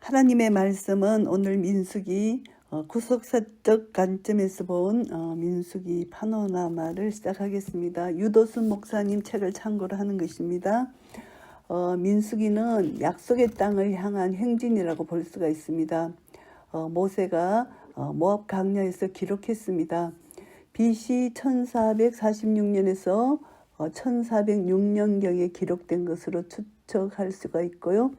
하나님의 말씀은 오늘 민수기 구속사적 관점에서 본 민수기 파노라마를 시작하겠습니다. 유도순 목사님 책을 참고로 하는 것입니다. 민수기는 약속의 땅을 향한 행진이라고 볼 수가 있습니다. 모세가 모압 강야에서 기록했습니다. BC 1446년에서 1406년경에 기록된 것으로 추측할 수가 있고요.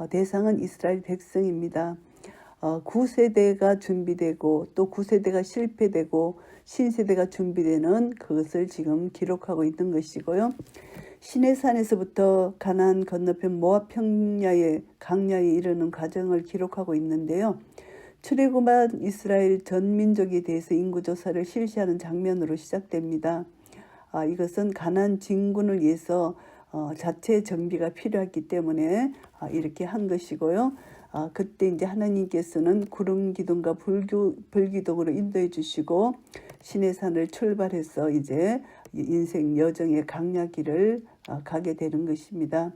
대상은 이스라엘 백성입니다. 9세대가 준비되고 또 9세대가 실패되고 신세대가 준비되는 그것을 지금 기록하고 있는 것이고요. 시내산에서부터 가나안 건너편 모압 평야의 강야에 이르는 과정을 기록하고 있는데요. 출애굽한 이스라엘 전 민족에 대해서 인구조사를 실시하는 장면으로 시작됩니다. 이것은 가나안 진군을 위해서 자체 정비가 필요했기 때문에 이렇게 한 것이고요. 그때 이제 하나님께서는 구름 기둥과 불기둥으로 인도해 주시고 시내산을 출발해서 이제 인생 여정의 강야길을 가게 되는 것입니다.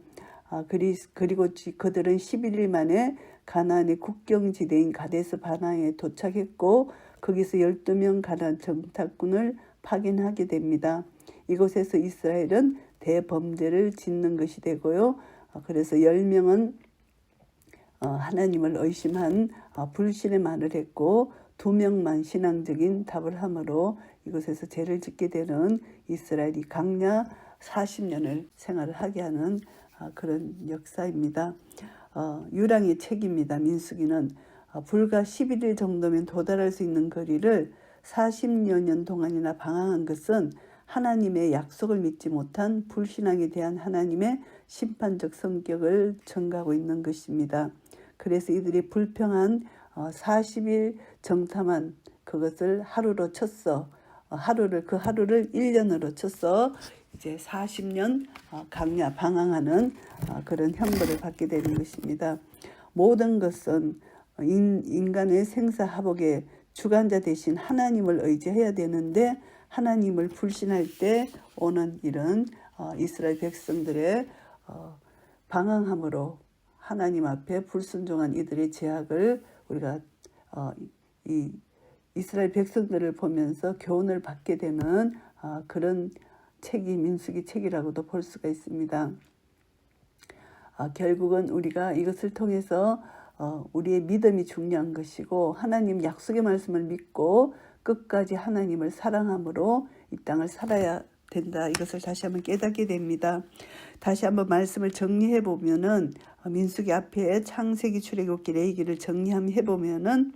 그리고 그들은 11일 만에 가나안의 국경지대인 가데스 바나에 도착했고 거기서 12명 가나안 정탐꾼을 파견하게 됩니다. 이곳에서 이스라엘은 대범죄를 짓는 것이 되고요. 그래서 10명은 하나님을 의심한 불신의 말을 했고 2명만 신앙적인 답을 하므로 이곳에서 죄를 짓게 되는 이스라엘이 강야 40년을 생활을 하게 하는 그런 역사입니다. 유랑의 책입니다. 민수기는 불과 11일 정도면 도달할 수 있는 거리를 40여 년 동안이나 방황한 것은 하나님의 약속을 믿지 못한 불신앙에 대한 하나님의 심판적 성격을 전가하고 있는 것입니다. 그래서 이들이 불평한 40일 정탐한 그것을 하루로 쳤어. 그 하루를 1년으로 쳤어. 이제 40년 강야 방황하는 그런 형벌을 받게 되는 것입니다. 모든 것은 인간의 생사화복의 주관자 대신 하나님을 의지해야 되는데 하나님을 불신할 때 오는 이런 이스라엘 백성들의 방황함으로 하나님 앞에 불순종한 이들의 죄악을 우리가 이 이스라엘 백성들을 보면서 교훈을 받게 되는 그런 책이 민수기 책이라고도 볼 수가 있습니다. 결국은 우리가 이것을 통해서 우리의 믿음이 중요한 것이고 하나님 약속의 말씀을 믿고 끝까지 하나님을 사랑함으로 이 땅을 살아야 된다. 이것을 다시 한번 깨닫게 됩니다. 다시 한번 말씀을 정리해 보면은 민수기 앞에 창세기, 출애굽기, 레위기를 정리해 보면은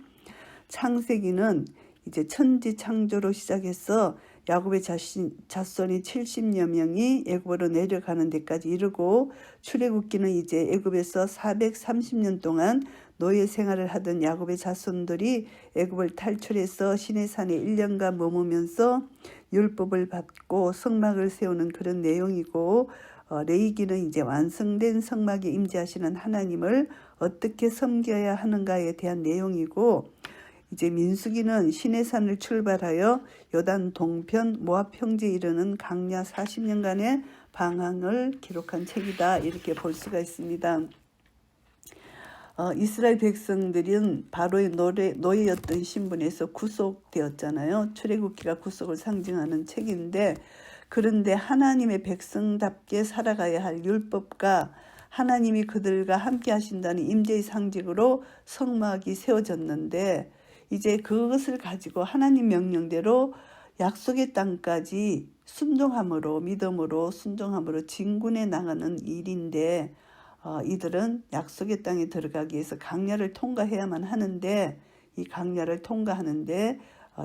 창세기는 이제 천지 창조로 시작해서 야곱의 자손이 70여 명이 애굽으로 내려가는 데까지 이르고 출애굽기는 이제 애굽에서 430년 동안 노예 생활을 하던 야곱의 자손들이 애굽을 탈출해서 시내산에 1년간 머무면서 율법을 받고 성막을 세우는 그런 내용이고 레위기는 이제 완성된 성막에 임재하시는 하나님을 어떻게 섬겨야 하는가에 대한 내용이고 이제 민수기는 시내산을 출발하여 요단 동편 모압 평지에 이르는 강야 40년간의 방황을 기록한 책이다. 이렇게 볼 수가 있습니다. 이스라엘 백성들은 바로의 노예였던 신분에서 구속되었잖아요. 출애굽기가 구속을 상징하는 책인데 그런데 하나님의 백성답게 살아가야 할 율법과 하나님이 그들과 함께 하신다는 임재의 상징으로 성막이 세워졌는데 이제 그것을 가지고 하나님 명령대로 약속의 땅까지 순종함으로 믿음으로 순종함으로 진군해 나가는 일인데 이들은 약속의 땅에 들어가기 위해서 강야를 통과해야만 하는데 이 강야를 통과하는데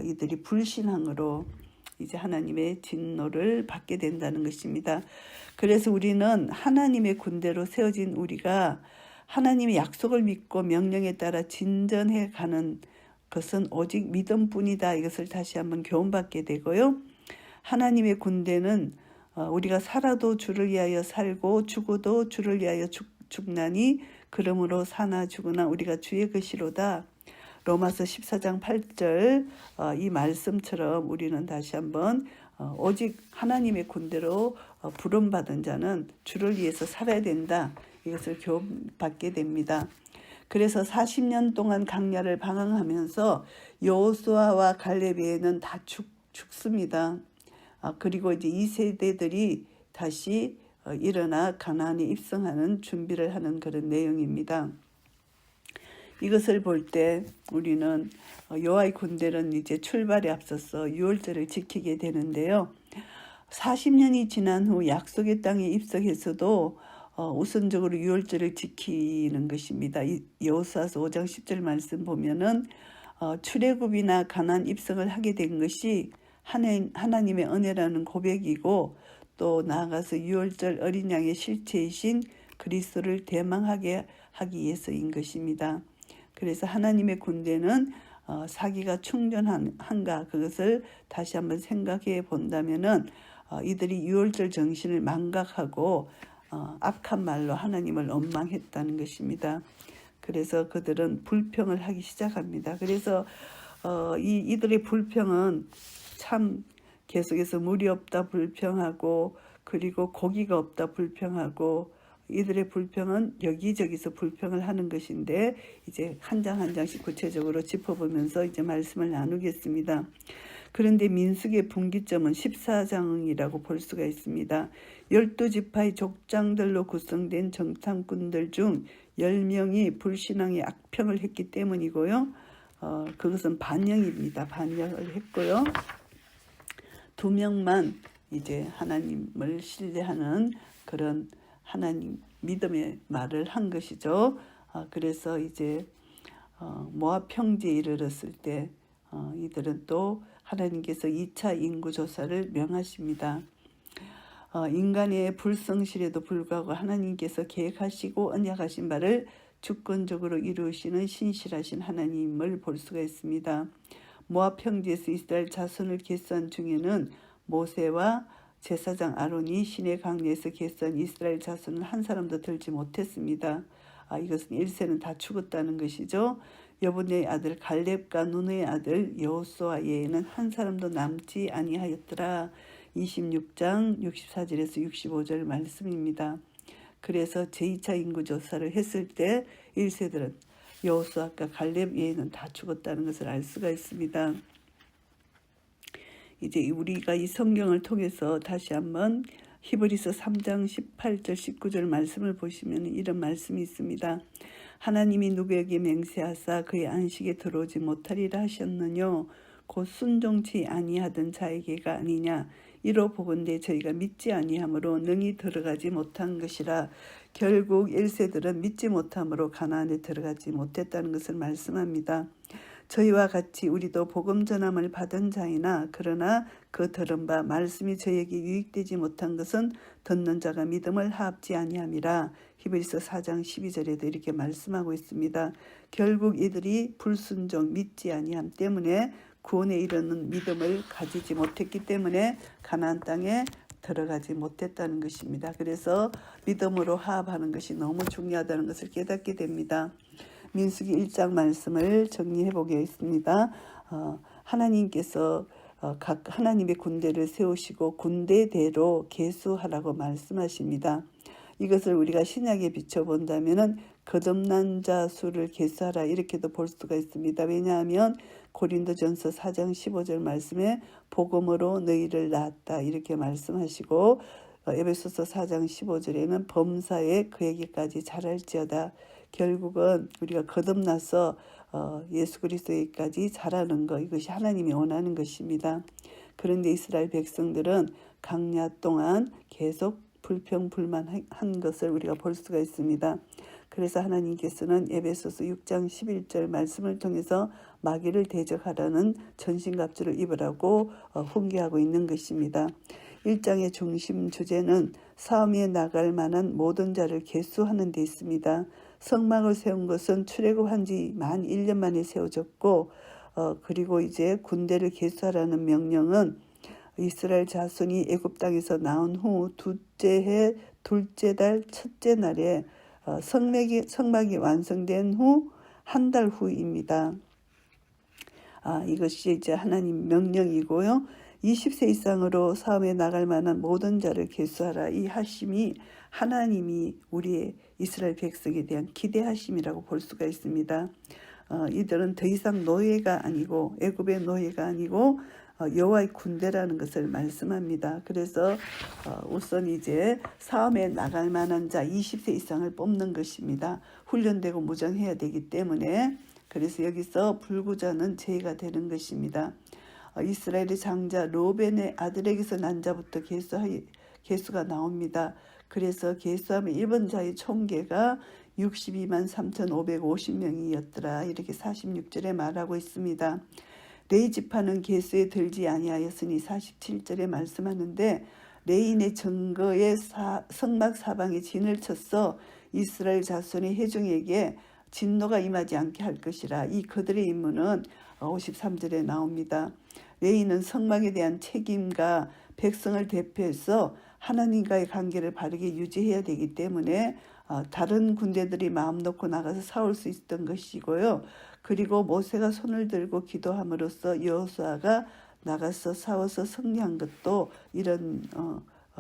이들이 불신앙으로 이제 하나님의 진노를 받게 된다는 것입니다. 그래서 우리는 하나님의 군대로 세워진 우리가 하나님의 약속을 믿고 명령에 따라 진전해 가는 것은 오직 믿음뿐이다. 이것을 다시 한번 교훈받게 되고요. 하나님의 군대는 우리가 살아도 주를 위하여 살고 죽어도 주를 위하여 죽나니 그러므로 사나 죽으나 우리가 주의 것이로다. 로마서 14장 8절 이 말씀처럼 우리는 다시 한번 오직 하나님의 군대로 부름받은 자는 주를 위해서 살아야 된다. 이것을 교훈받게 됩니다. 그래서 40년 동안 광야를 방황하면서 여호수아와 갈렙에는 다 죽습니다. 그리고 이제 2세대들이 다시 일어나 가나안에 입성하는 준비를 하는 그런 내용입니다. 이것을 볼 때 우리는 여호와의 군대는 이제 출발에 앞서서 유월절을 지키게 되는데요. 40년이 지난 후 약속의 땅에 입성해서도 우선적으로 유월절을 지키는 것입니다. 여호수아서 5장 10절 말씀 보면은 출애굽이나 가나안 입성을 하게 된 것이 하나님의 은혜라는 고백이고, 또 나아가서 유월절 어린 양의 실체이신 그리스도를 대망하게 하기 위해서인 것입니다. 그래서 하나님의 군대는 사기가 충전한가, 그것을 다시 한번 생각해 본다면은 이들이 유월절 정신을 망각하고 악한 말로 하나님을 원망했다는 것입니다. 그래서 그들은 불평을 하기 시작합니다. 그래서 이들의 불평은 참 계속해서 물이 없다 불평하고, 그리고 고기가 없다 불평하고, 이들의 불평은 여기저기서 불평을 하는 것인데, 이제 한 장 한 장씩 구체적으로 짚어보면서 이제 말씀을 나누겠습니다. 그런데 민수기의 분기점은 14장이라고 볼 수가 있습니다. 12지파의 족장들로 구성된 정탐꾼들 중 10명이 불신앙의 악평을 했기 때문이고요. 그것은 반영입니다. 반영을 했고요. 2명만 이제 하나님을 신뢰하는 그런 하나님 믿음의 말을 한 것이죠. 그래서 이제 모압 평지에 이르렀을 때 이들은 또 하나님께서 2차 인구조사를 명하십니다. 인간의 불성실에도 불구하고 하나님께서 계획하시고 언약하신 바를 주권적으로 이루시는 신실하신 하나님을 볼 수가 있습니다. 모압 평지에서 이스라엘 자손을 계수한 중에는 모세와 제사장 아론이 시내 강야에서 계수한 이스라엘 자손은 한 사람도 들지 못했습니다. 이것은 1세는 다 죽었다는 것이죠. 여분의 아들 갈렙과 눈의 아들 여호수아 외에는 한 사람도 남지 아니하였더라. 26장 64절에서 65절 말씀입니다. 그래서 제2차 인구조사를 했을 때 1세들은 여호수아과 갈렙 외에는 다 죽었다는 것을 알 수가 있습니다. 이제 우리가 이 성경을 통해서 다시 한번 히브리서 3장 18절 19절 말씀을 보시면 이런 말씀이 있습니다. 하나님이 누구에게 맹세하사 그의 안식에 들어오지 못하리라 하셨느뇨. 곧 순종치 아니하던 자에게가 아니냐. 이로 보건대 저희가 믿지 아니하므로 능히 들어가지 못한 것이라. 결국 1세들은 믿지 못함으로 가나안에 들어가지 못했다는 것을 말씀합니다. 저희와 같이 우리도 복음 전함을 받은 자이나 그러나 그 들은 바 말씀이 저에게 유익되지 못한 것은 듣는 자가 믿음을 하합지 아니함이라. 히브리서 4장 12절에도 이렇게 말씀하고 있습니다. 결국 이들이 불순종 믿지 아니함 때문에 구원에 이르는 믿음을 가지지 못했기 때문에 가나안 땅에 들어가지 못했다는 것입니다. 그래서 믿음으로 하합하는 것이 너무 중요하다는 것을 깨닫게 됩니다. 민수기 1장 말씀을 정리해 보겠습니다. 하나님께서 각 하나님의 군대를 세우시고 군대대로 계수하라고 말씀하십니다. 이것을 우리가 신약에 비춰본다면 거듭난 자 수를 계수하라 이렇게도 볼 수가 있습니다. 왜냐하면 고린도전서 4장 15절 말씀에 복음으로 너희를 낳았다 이렇게 말씀하시고, 에베소서 4장 15절에는 범사에 그에게까지 자랄지어다. 결국은 우리가 거듭나서 예수 그리스도에게까지 자라는 것, 이것이 하나님이 원하는 것입니다. 그런데 이스라엘 백성들은 광야 동안 계속 불평불만한 것을 우리가 볼 수가 있습니다. 그래서 하나님께서는 에베소서 6장 11절 말씀을 통해서 마귀를 대적하라는 전신갑주를 입으라고 훈계하고 있는 것입니다. 1장의 중심 주제는 싸움에 나갈 만한 모든 자를 계수하는 데 있습니다. 성막을 세운 것은 출애굽한 지 만 1년 만에 세워졌고, 그리고 이제 군대를 계수하라는 명령은 이스라엘 자손이 애굽 땅에서 나온 후 둘째 해 둘째 달 첫째 날에 성막이 완성된 후 한 달 후입니다. 이것이 이제 하나님 명령이고요. 20세 이상으로 사업에 나갈 만한 모든 자를 계수하라. 이 하심이 하나님이 우리의 이스라엘 백성에 대한 기대하심이라고 볼 수가 있습니다. 이들은 더 이상 노예가 아니고 애굽의 노예가 아니고 여호와의 군대라는 것을 말씀합니다. 그래서 우선 이제 사업에 나갈 만한 자 20세 이상을 뽑는 것입니다. 훈련되고 무장해야 되기 때문에 그래서 여기서 불구자는 제의가 되는 것입니다. 이스라엘의 장자 로벤의 아들에게서 난 자부터 계수가 나옵니다. 그래서 계수하면 일본 자의 총계가 62만 3,550명이었더라. 이렇게 46절에 말하고 있습니다. 레위 지파는 계수에 들지 아니하였으니 47절에 말씀하는데 레인의 증거에 성막 사방에 진을 쳤어 이스라엘 자손의 회중에게 진노가 임하지 않게 할 것이라. 이 그들의 임무는 53절에 나옵니다. 레위는 성막에 대한 책임과 백성을 대표해서 하나님과의 관계를 바르게 유지해야 되기 때문에 다른 군대들이 마음 놓고 나가서 싸울 수 있었던 것이고요. 그리고 모세가 손을 들고 기도함으로써 여호수아가 나가서 싸워서 승리한 것도 이런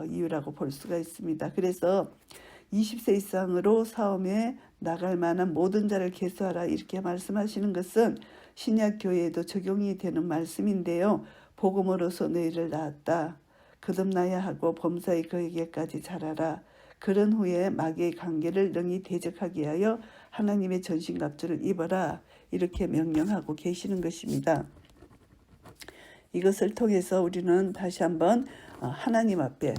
이유라고 볼 수가 있습니다. 그래서 20세 이상으로 싸움에 나갈 만한 모든 자를 계수하라 이렇게 말씀하시는 것은 신약 교회에도 적용이 되는 말씀인데요. 복음으로서 너희를 낳았다. 거듭나야 하고 범사의 그에게까지 자라라. 그런 후에 마귀의 관계를 능히 대적하게 하여 하나님의 전신갑주를 입어라. 이렇게 명령하고 계시는 것입니다. 이것을 통해서 우리는 다시 한번 하나님 앞에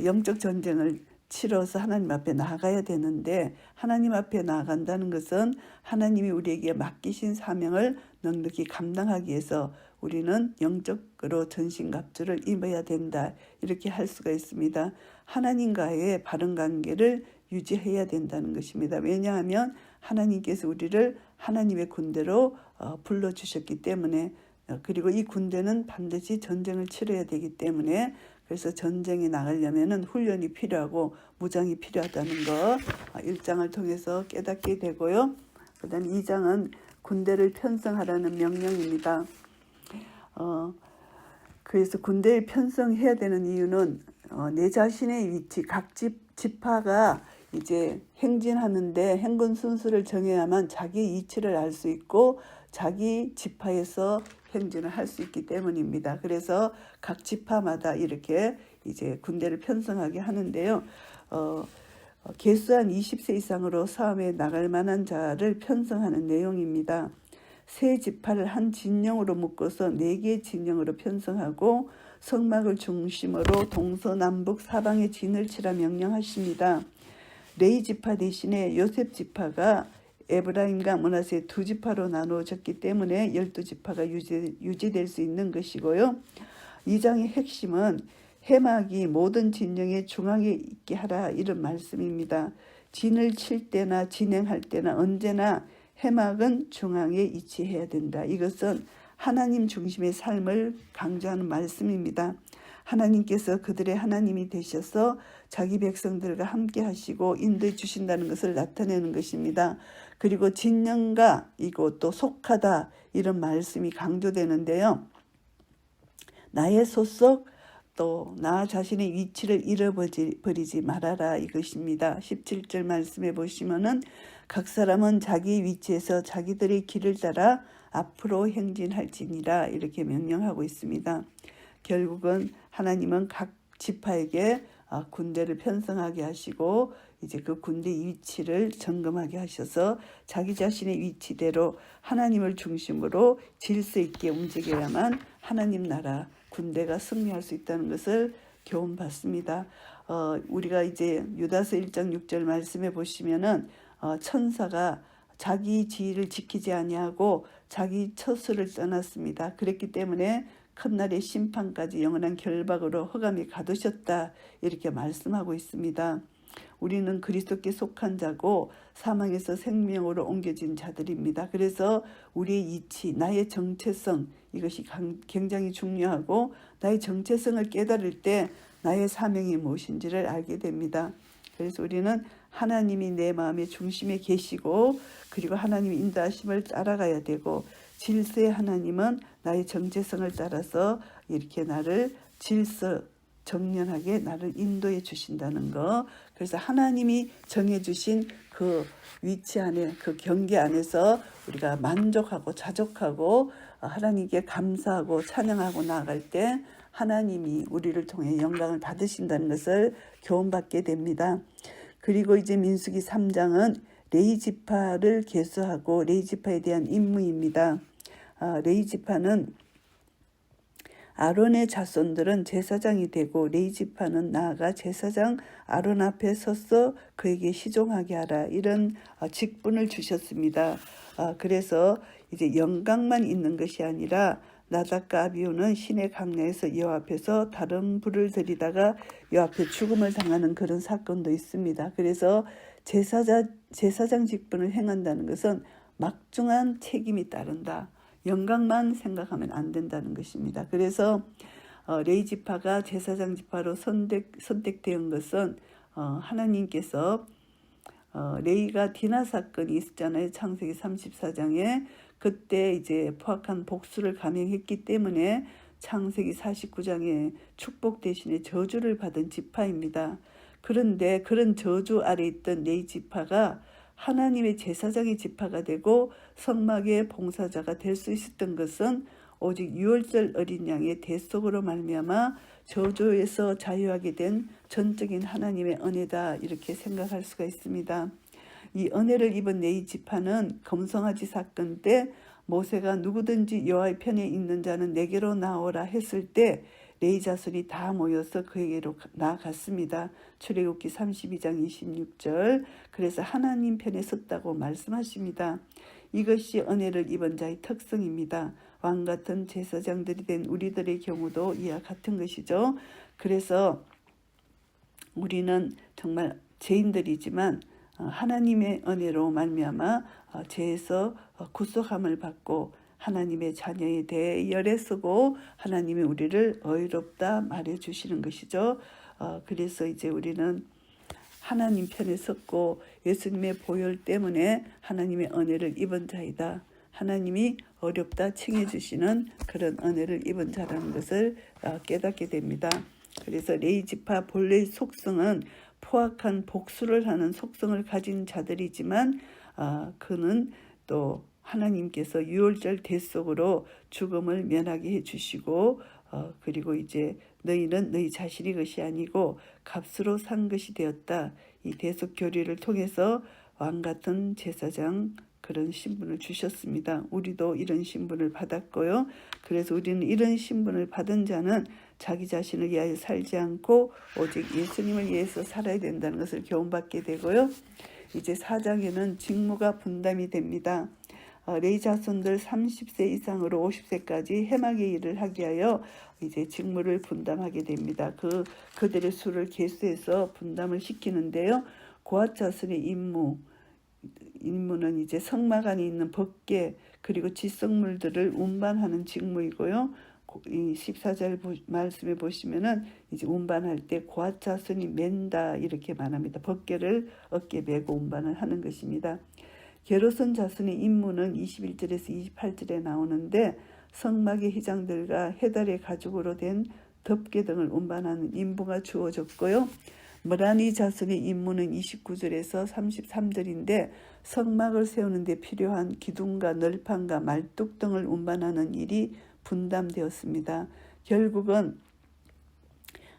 영적 전쟁을 치러서 하나님 앞에 나아가야 되는데 하나님 앞에 나아간다는 것은 하나님이 우리에게 맡기신 사명을 넉넉히 감당하기 위해서 우리는 영적으로 전신갑주를 입어야 된다. 이렇게 할 수가 있습니다. 하나님과의 바른 관계를 유지해야 된다는 것입니다. 왜냐하면 하나님께서 우리를 하나님의 군대로 불러주셨기 때문에 그리고 이 군대는 반드시 전쟁을 치러야 되기 때문에 그래서 전쟁에 나가려면 훈련이 필요하고 무장이 필요하다는 거 1장을 통해서 깨닫게 되고요. 그 다음 2장은 군대를 편성하라는 명령입니다. 그래서 군대를 편성해야 되는 이유는 내 자신의 위치, 각 지파가 이제 행진하는데 행군 순서를 정해야만 자기 위치를 알 수 있고 자기 지파에서 행진을 할 수 있기 때문입니다. 그래서 각 지파마다 이렇게 이제 군대를 편성하게 하는데요. 계수한 20세 이상으로 싸움에 나갈 만한 자를 편성하는 내용입니다. 세 지파를 한 진영으로 묶어서 4개의 진영으로 편성하고 성막을 중심으로 동서남북 사방에 진을 치라 명령하십니다. 레위 지파 대신에 요셉 지파가 에브라임과 므낫세 2지파로 나누어졌기 때문에 12지파가 유지될 수 있는 것이고요. 2장의 핵심은 해막이 모든 진영의 중앙에 있게 하라 이런 말씀입니다. 진을 칠 때나 진행할 때나 언제나 해막은 중앙에 위치해야 된다. 이것은 하나님 중심의 삶을 강조하는 말씀입니다. 하나님께서 그들의 하나님이 되셔서 자기 백성들과 함께 하시고 인도해 주신다는 것을 나타내는 것입니다. 그리고 진영과 이고 또 속하다 이런 말씀이 강조되는데요. 나의 소속 또 나 자신의 위치를 잃어버리지 말아라 이것입니다. 17절 말씀해 보시면은 각 사람은 자기 위치에서 자기들의 길을 따라 앞으로 행진할지니라 이렇게 명령하고 있습니다. 결국은 하나님은 각 지파에게 군대를 편성하게 하시고 이제 그 군대 위치를 점검하게 하셔서 자기 자신의 위치대로 하나님을 중심으로 질서 있게 움직여야만 하나님 나라 군대가 승리할 수 있다는 것을 교훈 받습니다. 우리가 이제 유다서 1장 6절 말씀해 보시면은 천사가 자기 지위를 지키지 아니하고 자기 처소를 떠났습니다. 그랬기 때문에 첫날의 심판까지 영원한 결박으로 흑암에 가두셨다 이렇게 말씀하고 있습니다. 우리는 그리스도께 속한 자고 사망에서 생명으로 옮겨진 자들입니다. 그래서 우리의 이치, 나의 정체성 이것이 굉장히 중요하고 나의 정체성을 깨달을 때 나의 사명이 무엇인지를 알게 됩니다. 그래서 우리는 하나님이 내 마음의 중심에 계시고 그리고 하나님의 인도하심을 따라가야 되고 질서의 하나님은 나의 정체성을 따라서 이렇게 나를 질서 정연하게 나를 인도해 주신다는 거. 그래서 하나님이 정해주신 그 위치 안에, 그 경계 안에서 우리가 만족하고 자족하고 하나님께 감사하고 찬양하고 나아갈 때 하나님이 우리를 통해 영광을 받으신다는 것을 교훈받게 됩니다. 그리고 이제 민수기 3장은 레위지파를 계수하고 레위지파에 대한 임무입니다. 레위지파는 아론의 자손들은 제사장이 되고 레위지파는 나아가 제사장 아론 앞에 서서 그에게 시종하게 하라, 이런 직분을 주셨습니다. 그래서 이제 영광만 있는 것이 아니라 나답과 아비후는 신의 강야에서 여호와 앞에서 다른 불을 들이다가 여호와 앞에 죽음을 당하는 그런 사건도 있습니다. 그래서 제사장 직분을 행한다는 것은 막중한 책임이 따른다. 영광만 생각하면 안 된다는 것입니다. 그래서 레위지파가 제사장 지파로 선택된 것은 하나님께서 레위가 디나 사건이 있었잖아요. 창세기 34장에 그때 이제 포악한 복수를 감행했기 때문에 창세기 49장에 축복 대신에 저주를 받은 지파입니다. 그런데 그런 저주 아래 있던 레위 지파가 하나님의 제사장의 지파가 되고 성막의 봉사자가 될 수 있었던 것은 오직 유월절 어린 양의 대속으로 말미암아 저주에서 자유하게 된 전적인 하나님의 은혜다, 이렇게 생각할 수가 있습니다. 이 은혜를 입은 레위 지파는 검성아지 사건 때 모세가 누구든지 여호와의 편에 있는 자는 내게로 나오라 했을 때 레위 자손이 다 모여서 그에게로 나아갔습니다. 출애굽기 32장 26절. 그래서 하나님 편에 섰다고 말씀하십니다. 이것이 은혜를 입은 자의 특성입니다. 왕같은 제사장들이 된 우리들의 경우도 이와 같은 것이죠. 그래서 우리는 정말 죄인들이지만 하나님의 은혜로 말미암아 죄에서 구속함을 받고 하나님의 자녀에 대해 열에 서고 하나님이 우리를 의롭다 말해주시는 것이죠. 그래서 이제 우리는 하나님 편에 섰고 예수님의 보혈 때문에 하나님의 은혜를 입은 자이다. 하나님이 어렵다 칭해 주시는 그런 은혜를 입은 자라는 것을 깨닫게 됩니다. 그래서 레위지파 본래의 속성은 포악한 복수를 하는 속성을 가진 자들이지만 그는 또 하나님께서 유월절 대속으로 죽음을 면하게 해주시고 그리고 이제 너희는 너희 자신이 것이 아니고 값으로 산 것이 되었다. 이 대속 교리를 통해서 왕같은 제사장 그런 신분을 주셨습니다. 우리도 이런 신분을 받았고요. 그래서 우리는 이런 신분을 받은 자는 자기 자신을 위하여 살지 않고 오직 예수님을 위해서 살아야 된다는 것을 교훈받게 되고요. 이제 4장에는 직무가 분담이 됩니다. 레위 자손들 30세 이상으로 50세까지 해마의 일을 하게 하여 이제 직무를 분담하게 됩니다. 그들의 수를 계수해서 분담을 시키는데요. 고앗 자손의 임무는 이제 성막 안에 있는 법궤 그리고 지성물들을 운반하는 직무이고요. 이 14절 말씀에 보시면은 이제 운반할 때 고앗 자손이 맨다 이렇게 말합니다. 법궤를 어깨에 메고 운반을 하는 것입니다. 게르손 자손의 임무는 21절에서 28절에 나오는데 성막의 휘장들과 해달의 가죽으로 된 덮개 등을 운반하는 임무가 주어졌고요. 머라니 자손의 임무는 29절에서 33절인데 성막을 세우는 데 필요한 기둥과 널판과 말뚝 등을 운반하는 일이 분담되었습니다. 결국은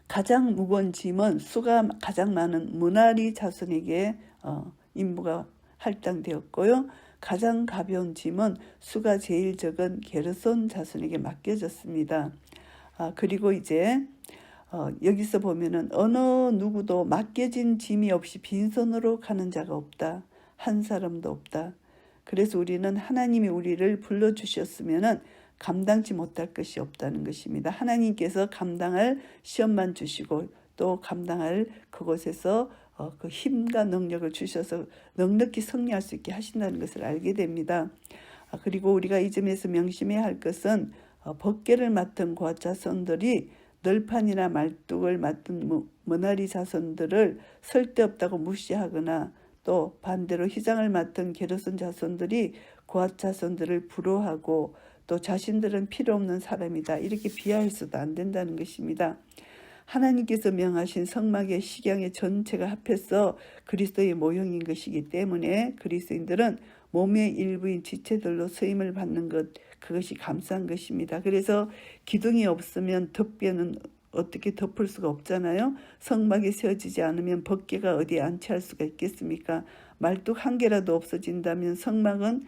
가장 무거운 짐은 수가 가장 많은 머라니 자손에게 임무가 할당되었고요. 가장 가벼운 짐은 수가 제일 적은 게르손 자손에게 맡겨졌습니다. 그리고 이제 여기서 보면은 어느 누구도 맡겨진 짐이 없이 빈손으로 가는 자가 없다. 한 사람도 없다. 그래서 우리는 하나님이 우리를 불러주셨으면은 감당치 못할 것이 없다는 것입니다. 하나님께서 감당할 시험만 주시고 또 감당할 그곳에서 그 힘과 능력을 주셔서 넉넉히 승리할 수 있게 하신다는 것을 알게 됩니다. 그리고 우리가 이 점에서 명심해야 할 것은 법궤를 맡은 고앗 자손들이 널판이나 말뚝을 맡은 머라니 자손들을 쓸데없다고 무시하거나 또 반대로 휘장을 맡은 게르손 자손들이 고앗 자손들을 부러워하고 또 자신들은 필요 없는 사람이다 이렇게 비하해서도 안 된다는 것입니다. 하나님께서 명하신 성막의 식양의 전체가 합해서 그리스도의 모형인 것이기 때문에 그리스도인들은 몸의 일부인 지체들로 쓰임을 받는 것, 그것이 감사한 것입니다. 그래서 기둥이 없으면 덮개는 어떻게 덮을 수가 없잖아요. 성막이 세워지지 않으면 법궤가 어디에 안치할 수가 있겠습니까? 말뚝 한 개라도 없어진다면 성막은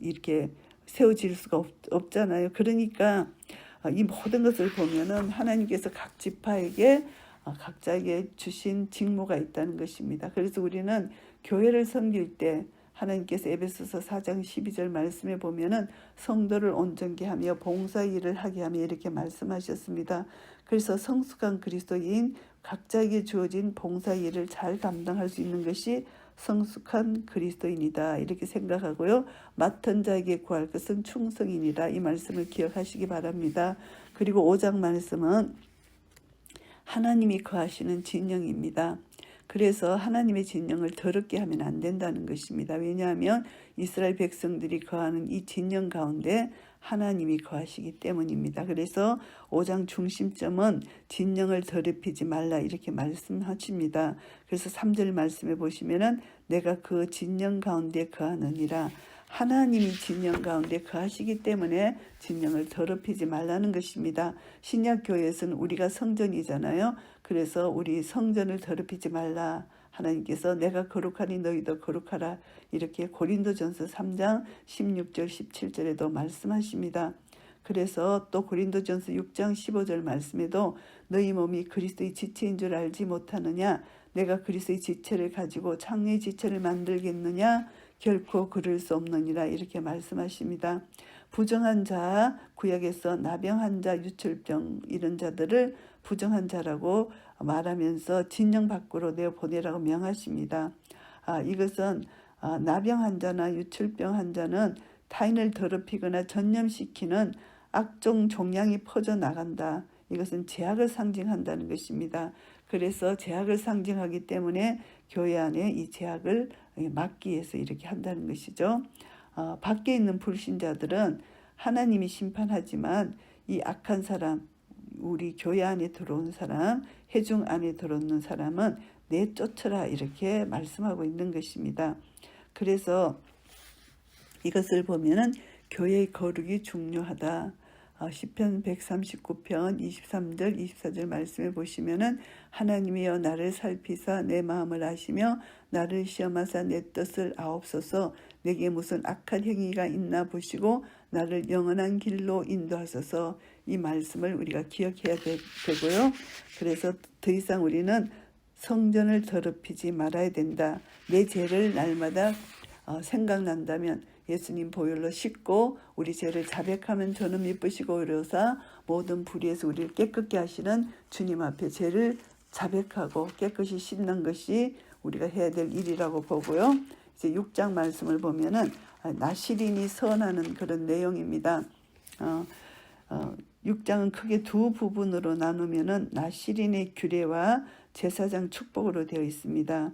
이렇게 세워질 수가 없잖아요. 그러니까 이 모든 것을 보면은 하나님께서 각 지파에게 각자에게 주신 직무가 있다는 것입니다. 그래서 우리는 교회를 섬길 때 하나님께서 에베소서 4장 12절 말씀에 보면은 성도를 온전케 하며 봉사 일을 하게 하며 이렇게 말씀하셨습니다. 그래서 성숙한 그리스도인 각자에게 주어진 봉사 일을 잘 감당할 수 있는 것이 성숙한 그리스도인이다 이렇게 생각하고요. 맡은 자에게 구할 것은 충성이니라 이 말씀을 기억하시기 바랍니다. 그리고 5장 말씀은 하나님이 거하시는 진영입니다. 그래서 하나님의 진영을 더럽게 하면 안 된다는 것입니다. 왜냐하면 이스라엘 백성들이 거하는 이 진영 가운데 하나님이 거하시기 때문입니다. 그래서 5장 중심점은 진영을 더럽히지 말라 이렇게 말씀하십니다. 그래서 3절 말씀에 보시면은 내가 그 진영 가운데 거하느니라. 하나님이 진영 가운데 거하시기 때문에 진영을 더럽히지 말라는 것입니다. 신약교회에서는 우리가 성전이잖아요. 그래서 우리 성전을 더럽히지 말라. 하나님께서 내가 거룩하니 너희도 거룩하라. 이렇게 고린도전서 3장 16절 17절에도 말씀하십니다. 그래서 또 고린도전서 6장 15절 말씀에도 너희 몸이 그리스도의 지체인 줄 알지 못하느냐. 내가 그리스도의 지체를 가지고 창녀의 지체를 만들겠느냐. 결코 그럴 수 없느니라 이렇게 말씀하십니다. 부정한 자, 구약에서 나병한 자, 유출병 이런 자들을 부정한 자라고 말하면서 진영 밖으로 내보내라고 명하십니다. 이것은 나병한 자나 유출병 환자는 타인을 더럽히거나 전염시키는 악종 종양이 퍼져나간다. 이것은 죄악을 상징한다는 것입니다. 그래서 죄악을 상징하기 때문에 교회 안에 이 죄악을 막기 위해서 이렇게 한다는 것이죠. 밖에 있는 불신자들은 하나님이 심판하지만 이 악한 사람, 우리 교회 안에 들어온 사람, 회중 안에 들어오는 사람은 내쫓으라 이렇게 말씀하고 있는 것입니다. 그래서 이것을 보면은 교회의 거룩이 중요하다. 시편 139편 23절 24절 말씀에 보시면은 하나님이여 나를 살피사 내 마음을 아시며 나를 시험하사 내 뜻을 아옵소서. 내게 무슨 악한 행위가 있나 보시고 나를 영원한 길로 인도하소서. 이 말씀을 우리가 기억해야 되고요. 그래서 더 이상 우리는 성전을 더럽히지 말아야 된다. 내 죄를 날마다 생각난다면 예수님 보혈로 씻고 우리 죄를 자백하면 저는 미쁘시고 의로사 모든 불의에서 우리를 깨끗게 하시는 주님 앞에 죄를 자백하고 깨끗이 씻는 것이 우리가 해야 될 일이라고 보고요. 이제 6장 말씀을 보면은 나시린이 선하는 그런 내용입니다. 6장은 크게 두 부분으로 나누면은 나시린의 규례와 제사장 축복으로 되어 있습니다.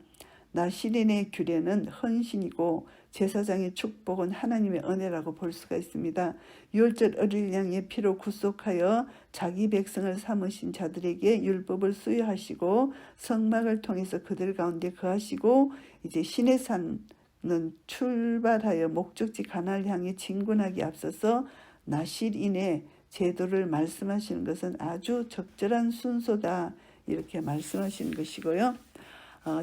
나시린의 규례는 헌신이고 제사장의 축복은 하나님의 은혜라고 볼 수가 있습니다. 유월절 어린 양의 피로 구속하여 자기 백성을 삼으신 자들에게 율법을 수여하시고 성막을 통해서 그들 가운데 거하시고 이제 시내산은 출발하여 목적지 가나안을 향해 진군하기 앞서서 나실인의 제도를 말씀하시는 것은 아주 적절한 순서다 이렇게 말씀하시는 것이고요.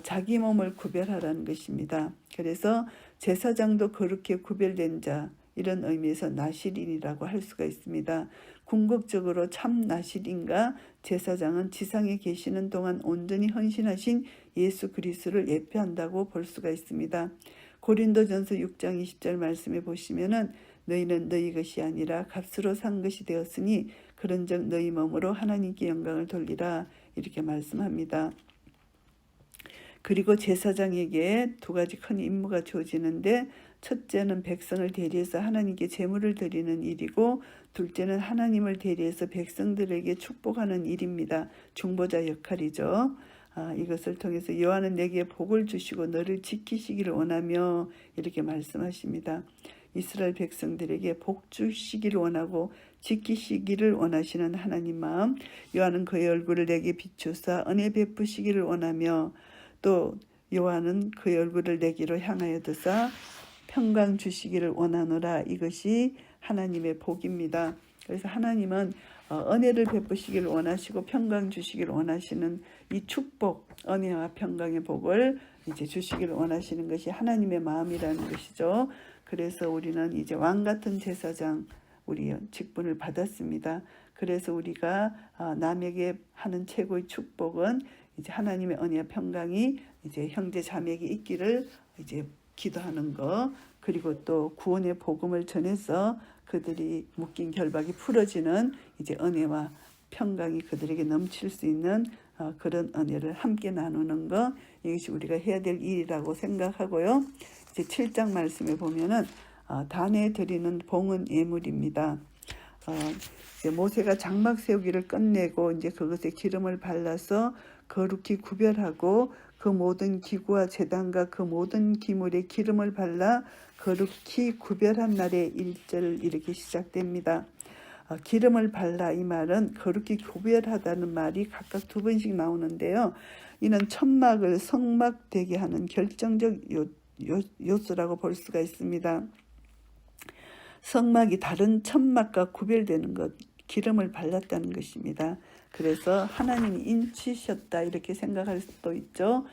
자기 몸을 구별하라는 것입니다. 그래서 제사장도 그렇게 구별된 자 이런 의미에서 나실인이라고 할 수가 있습니다. 궁극적으로 참 나실인과 제사장은 지상에 계시는 동안 온전히 헌신하신 예수 그리스도를 예표한다고 볼 수가 있습니다. 고린도전서 6장 20절 말씀에 보시면은 너희는 너희 것이 아니라 값으로 산 것이 되었으니 그런즉 너희 몸으로 하나님께 영광을 돌리라 이렇게 말씀합니다. 그리고 제사장에게 두 가지 큰 임무가 주어지는데 첫째는 백성을 대리해서 하나님께 제물을 드리는 일이고 둘째는 하나님을 대리해서 백성들에게 축복하는 일입니다. 중보자 역할이죠. 이것을 통해서 여호와는 내게 복을 주시고 너를 지키시기를 원하며 이렇게 말씀하십니다. 이스라엘 백성들에게 복 주시기를 원하고 지키시기를 원하시는 하나님 마음, 여호와는 그의 얼굴을 내게 비추사 은혜 베푸시기를 원하며 또 여호와는 그의 얼굴을 내게로 향하여 드사 평강 주시기를 원하노라. 이것이 하나님의 복입니다. 그래서 하나님은 은혜를 베푸시기를 원하시고 평강 주시기를 원하시는 이 축복, 은혜와 평강의 복을 이제 주시기를 원하시는 것이 하나님의 마음이라는 것이죠. 그래서 우리는 이제 왕 같은 제사장 우리 직분을 받았습니다. 그래서 우리가 남에게 하는 최고의 축복은 이제 하나님의 은혜와 평강이 이제 형제 자매에게 있기를 이제 기도하는 것, 그리고 또 구원의 복음을 전해서 그들이 묶인 결박이 풀어지는 이제 은혜와 평강이 그들에게 넘칠 수 있는 그런 은혜를 함께 나누는 것, 이것이 우리가 해야 될 일이라고 생각하고요. 이제 7장 말씀에 보면은 단에 드리는 봉은 예물입니다. 이제 모세가 장막 세우기를 끝내고 이제 그것에 기름을 발라서 거룩히 구별하고 그 모든 기구와 제단과 그 모든 기물에 기름을 발라 거룩히 구별한 날의 1절 이렇게 시작됩니다. 기름을 발라 이 말은 거룩히 구별하다는 말이 각각 2번씩 나오는데요. 이는 천막을 성막되게 하는 결정적 요소라고 볼 수가 있습니다. 성막이 다른 천막과 구별되는 것, 기름을 발랐다는 것입니다. 그래서 하나님이 인치셨다 이렇게 생각할 수도 있죠.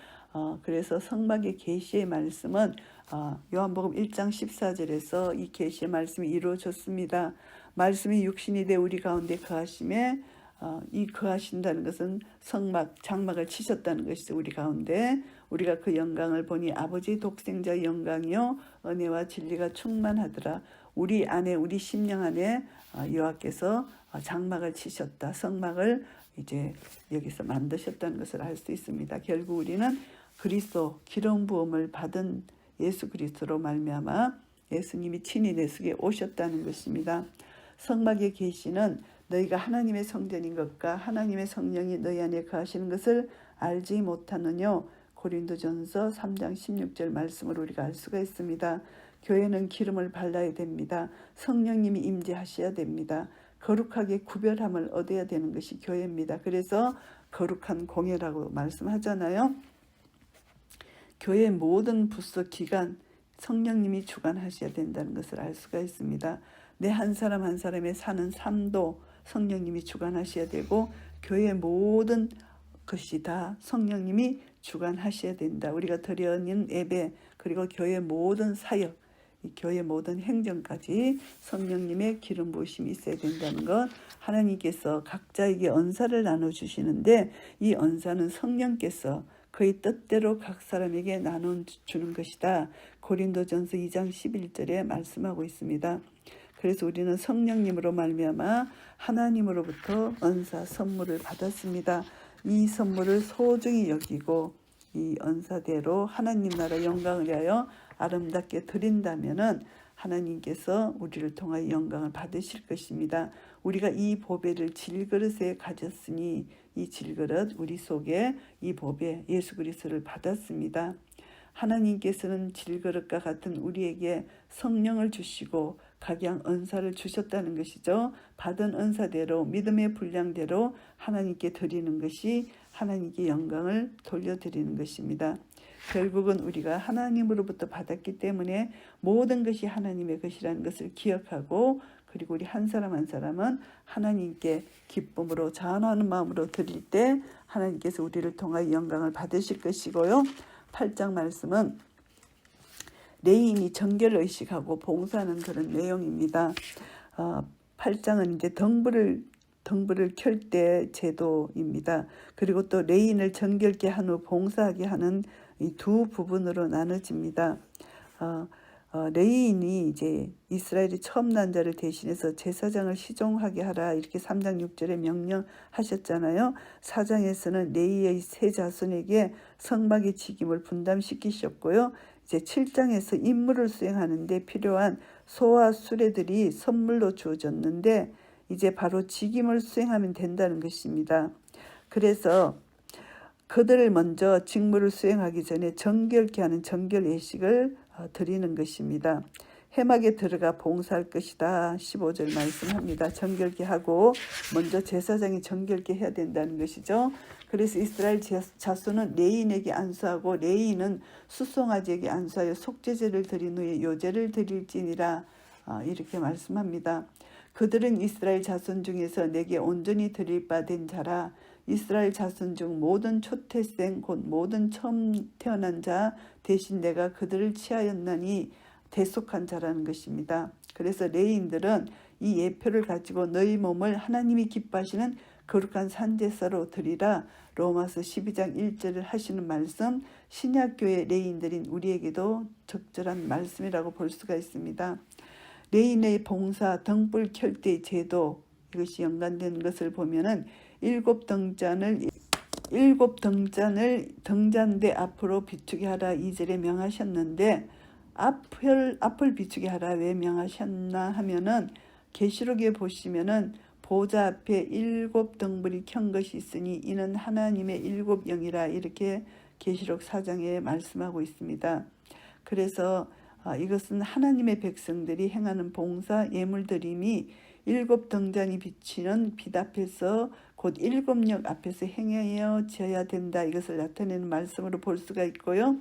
그래서 성막의 계시의 말씀은 요한복음 1장 14절에서 이 계시의 말씀이 이루어졌습니다. 말씀이 육신이 돼 우리 가운데 거하심에 이 거하신다는 것은 성막, 장막을 치셨다는 것이죠. 우리 가운데 우리가 그 영광을 보니 아버지 독생자의 영광이요 은혜와 진리가 충만하더라. 우리 안에 우리 심령 안에 여호와께서 장막을 치셨다. 성막을 이제 여기서 만드셨다는 것을 알 수 있습니다. 결국 우리는 그리스도 기름 부음을 받은 예수 그리스도로 말미암아 예수님이 친히 내 속에 오셨다는 것입니다. 성막의 계시는 너희가 하나님의 성전인 것과 하나님의 성령이 너희 안에 거하시는 것을 알지 못하느뇨. 고린도전서 3장 16절 말씀을 우리가 알 수가 있습니다. 교회는 기름을 발라야 됩니다. 성령님이 임재하셔야 됩니다. 거룩하게 구별함을 얻어야 되는 것이 교회입니다. 그래서 거룩한 공예라고 말씀하잖아요. 교회의 모든 부서 기관 성령님이 주관하셔야 된다는 것을 알 수가 있습니다. 내 한 사람 한 사람의 사는 삶도 성령님이 주관하셔야 되고 교회의 모든 것이 다 성령님이 주관하셔야 된다. 우리가 드리는 예배 그리고 교회의 모든 사역, 이 교회의 모든 행정까지 성령님의 기름 부으심이 있어야 된다는 것. 하나님께서 각자에게 언사를 나눠주시는데 이 언사는 성령께서 그의 뜻대로 각 사람에게 나눠주는 것이다. 고린도전서 2장 11절에 말씀하고 있습니다. 그래서 우리는 성령님으로 말미암아 하나님으로부터 언사 선물을 받았습니다. 이 선물을 소중히 여기고 이 언사대로 하나님 나라 영광을 위하여 아름답게 드린다면은 하나님께서 우리를 통하여 영광을 받으실 것입니다. 우리가 이 보배를 질그릇에 가졌으니 이 질그릇 우리 속에 이 보배 예수 그리스도를 받았습니다. 하나님께서는 질그릇과 같은 우리에게 성령을 주시고 각양 은사를 주셨다는 것이죠. 받은 은사대로 믿음의 분량대로 하나님께 드리는 것이 하나님께 영광을 돌려드리는 것입니다. 결국은 우리가 하나님으로부터 받았기 때문에 모든 것이 하나님의 것이라는 것을 기억하고 그리고 우리 한 사람 한 사람은 하나님께 기쁨으로 자원하는 마음으로 드릴 때 하나님께서 우리를 통하여 영광을 받으실 것이고요. 8장 말씀은 레인이 정결을 의식하고 봉사하는 그런 내용입니다. 8장은 이제 덩불을 켤 때 제도입니다. 그리고 또 레인을 정결케 한 후 봉사하게 하는 이 두 부분으로 나눠집니다. 레인이 이제 이스라엘이 처음 난 자를 대신해서 제사장을 시종하게 하라 이렇게 3장 6절에 명령하셨잖아요. 4장에서는 레위의 세 자손에게 성막의 직임을 분담시키셨고요. 이제 7장에서 임무를 수행하는 데 필요한 소와 수레들이 선물로 주어졌는데 이제 바로 직임을 수행하면 된다는 것입니다. 그래서 그들을 먼저 직무를 수행하기 전에 정결케 하는 정결 예식을 드리는 것입니다. 회막에 들어가 봉사할 것이다. 15절 말씀합니다. 정결케 하고 먼저 제사장이 정결케 해야 된다는 것이죠. 그래서 이스라엘 자손은 레인에게 안수하고 레인은 수송아지에게 안수하여 속죄제를 드린 후에 요제를 드릴지니라 이렇게 말씀합니다. 그들은 이스라엘 자손 중에서 내게 온전히 드릴 바 된 자라. 이스라엘 자손 중 모든 초태생 곧 모든 처음 태어난 자 대신 내가 그들을 취하였나니 대속한 자라는 것입니다. 그래서 레위인들은 이 예표를 가지고 너희 몸을 하나님이 기뻐하시는 거룩한 산제사로 드리라. 로마서 12장 1절을 하시는 말씀, 신약교회 레위인들인 우리에게도 적절한 말씀이라고 볼 수가 있습니다. 레위인의 봉사, 등불 켤 때의 제도, 이것이 연관된 것을 보면은 일곱 등잔대 앞으로 비추게 하라 2절에 명하셨는데 앞을 비추게 하라 왜 명하셨나 하면은 계시록에 보시면은 보좌 앞에 7 등불이 켠 것이 있으니 이는 하나님의 7 영이라 이렇게 계시록 4장에 말씀하고 있습니다. 그래서 이것은 하나님의 백성들이 행하는 봉사 예물드림이 7 등잔이 비치는 빛 앞에서 곧 7역 앞에서 행해져야 된다. 이것을 나타내는 말씀으로 볼 수가 있고요.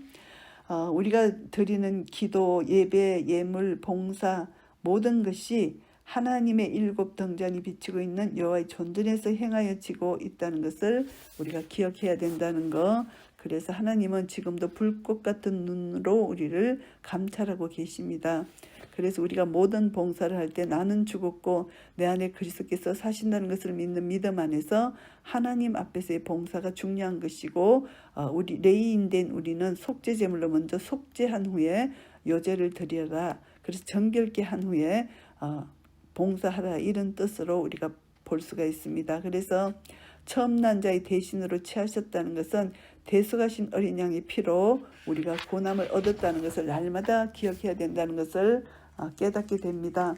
우리가 드리는 기도, 예배, 예물, 봉사 모든 것이 하나님의 7 등잔이 비치고 있는 여호와의 존전에서 행하여지고 있다는 것을 우리가 기억해야 된다는 것. 그래서 하나님은 지금도 불꽃 같은 눈으로 우리를 감찰하고 계십니다. 그래서 우리가 모든 봉사를 할 때 나는 죽었고 내 안에 그리스도께서 사신다는 것을 믿는 믿음 안에서 하나님 앞에서의 봉사가 중요한 것이고 우리 레위인된 우리는 속죄제물로 먼저 속죄한 후에 요제를 드려라. 그래서 정결케 한 후에 봉사하라 이런 뜻으로 우리가 볼 수가 있습니다. 그래서 처음 난 자의 대신으로 취하셨다는 것은 대속하신 어린 양의 피로 우리가 고난을 얻었다는 것을 날마다 기억해야 된다는 것을 깨닫게 됩니다.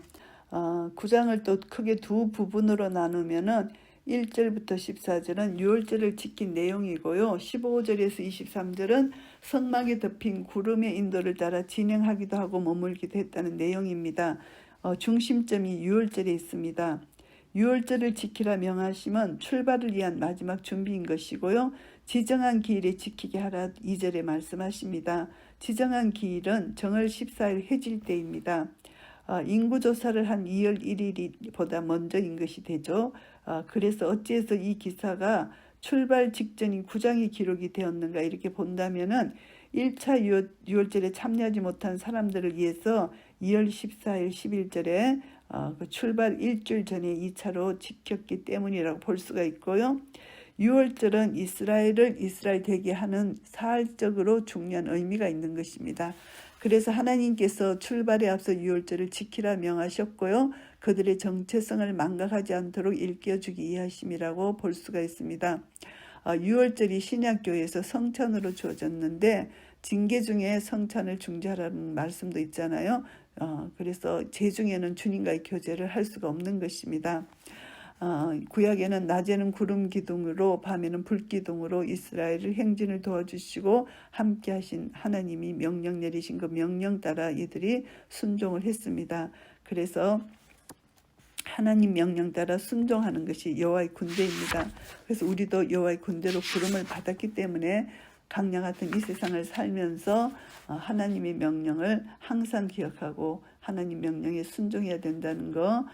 9장을 또 크게 두 부분으로 나누면은 1절부터 14절은 유월절을 지킨 내용이고요. 15절에서 23절은 성막에 덮인 구름의 인도를 따라 진행하기도 하고 머물기도 했다는 내용입니다. 중심점이 유월절에 있습니다. 유월절을 지키라 명하심은 출발을 위한 마지막 준비인 것이고요. 지정한 기일에 지키게 하라 2절에 말씀하십니다. 지정한 기일은 정월 14일 해질 때입니다. 인구조사를 한 2월 1일보다 먼저인 것이 되죠. 그래서 어찌해서 이 기사가 출발 직전인 9장이 기록이 되었는가 이렇게 본다면은 1차 유월절에 참여하지 못한 사람들을 위해서 2월 14일 11절에 그 출발 일주일 전에 2차로 지켰기 때문이라고 볼 수가 있고요. 유월절은 이스라엘을 이스라엘 되게 하는 사활적으로 중요한 의미가 있는 것입니다. 그래서 하나님께서 출발에 앞서 유월절을 지키라 명하셨고요. 그들의 정체성을 망각하지 않도록 일깨워주기 위하심이라고 볼 수가 있습니다. 유월절이 신약교회에서 성찬으로 주어졌는데 징계 중에 성찬을 중재하라는 말씀도 있잖아요. 그래서 제중에는 주님과의 교제를 할 수가 없는 것입니다. 구약에는 낮에는 구름 기둥으로 밤에는 불 기둥으로 이스라엘을 행진을 도와주시고 함께 하신 하나님이 명령 내리신 그 명령 따라 이들이 순종을 했습니다. 그래서 하나님 명령 따라 순종하는 것이 여호와의 군대입니다. 그래서 우리도 여호와의 군대로 부름을 받았기 때문에 강야 같은 이 세상을 살면서 하나님의 명령을 항상 기억하고 하나님 명령에 순종해야 된다는 거.